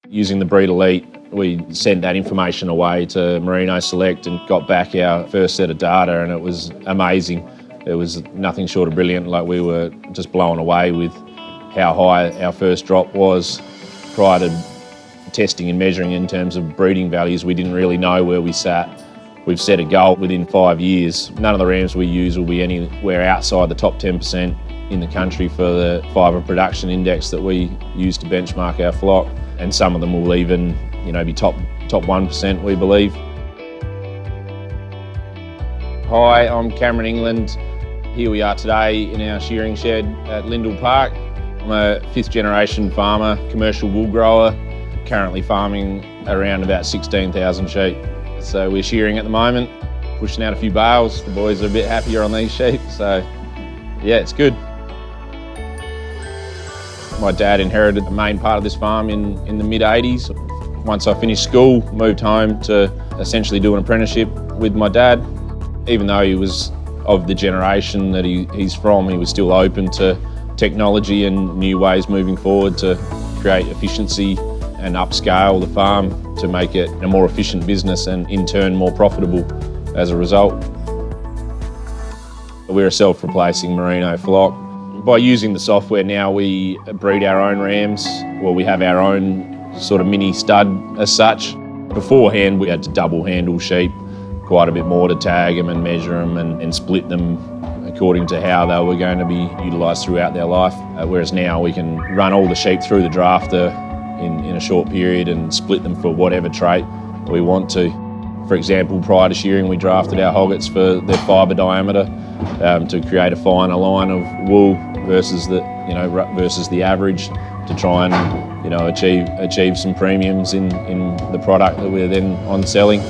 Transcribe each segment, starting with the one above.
Using the BreedELITE, we sent that information away to Merino Select and got back our first set of data, and it was amazing. It was nothing short of brilliant. Like, we were just blown away with how high our first drop was. Prior to testing and measuring in terms of breeding values, we didn't really know where we sat. We've set a goal within 5 years. None of the rams we use will be anywhere outside the top 10% in the country for the fibre production index that we use to benchmark our flock. And some of them will even, be top 1%, we believe. Hi, I'm Cameron England. Here we are today in our shearing shed at Lyndall Park. I'm a 5th generation farmer, commercial wool grower, currently farming around about 16,000 sheep. So we're shearing at the moment, pushing out a few bales. The boys are a bit happier on these sheep, so yeah, it's good. My dad inherited the main part of this farm in the mid-80s. Once I finished school, moved home to essentially do an apprenticeship with my dad. Even though he was of the generation that he's from, he was still open to technology and new ways moving forward to create efficiency and upscale the farm to make it a more efficient business and in turn more profitable as a result. We're a self-replacing merino flock. By using the software now, we breed our own rams. Well, we have our own sort of mini stud as such. Beforehand, we had to double handle sheep quite a bit more to tag them and measure them and split them according to how they were going to be utilised throughout their life. Whereas now we can run all the sheep through the drafter in a short period and split them for whatever trait we want to. For example, prior to shearing, we drafted our hoggets for their fibre diameter to create a finer line of wool versus the average, to try and achieve some premiums in the product that we're then on selling.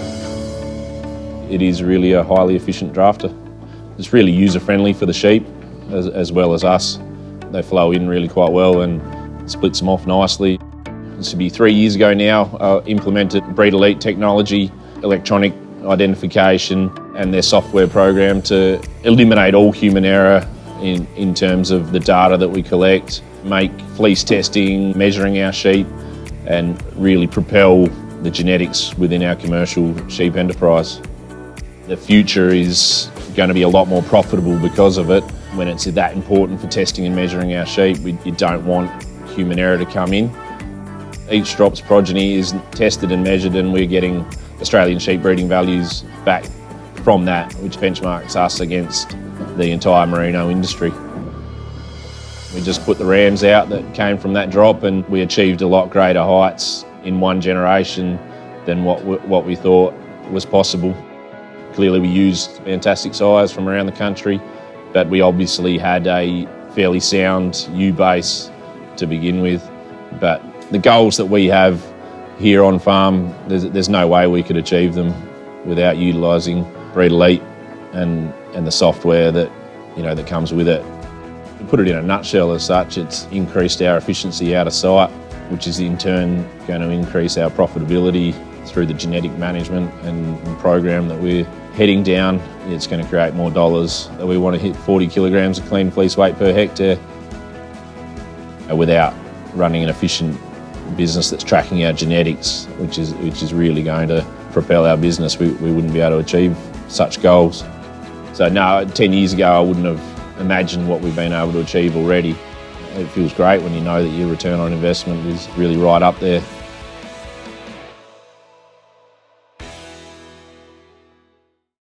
It is really a highly efficient drafter. It's really user-friendly for the sheep as well as us. They flow in really quite well and splits them off nicely. This will be 3 years ago now, implemented BreedELITE technology, electronic identification and their software program to eliminate all human error in terms of the data that we collect, make fleece testing, measuring our sheep, and really propel the genetics within our commercial sheep enterprise. The future is going to be a lot more profitable because of it. When it's that important for testing and measuring our sheep, you don't want human error to come in. Each drop's progeny is tested and measured, and we're getting Australian sheep breeding values back from that, which benchmarks us against the entire merino industry. We just put the rams out that came from that drop, and we achieved a lot greater heights in one generation than what we thought was possible. Clearly we used fantastic sires from around the country, but we obviously had a fairly sound ewe base to begin with. But the goals that we have here on farm, there's no way we could achieve them without utilising BreedELITE and the software that comes with it. To put it in a nutshell as such, it's increased our efficiency out of sight, which is in turn going to increase our profitability through the genetic management and program that we're heading down. It's going to create more dollars. We want to hit 40 kilograms of clean fleece weight per hectare without running an efficient business that's tracking our genetics, which is really going to propel our business. We wouldn't be able to achieve such goals. So no, 10 years ago I wouldn't have imagined what we've been able to achieve already. It feels great when you know that your return on investment is really right up there.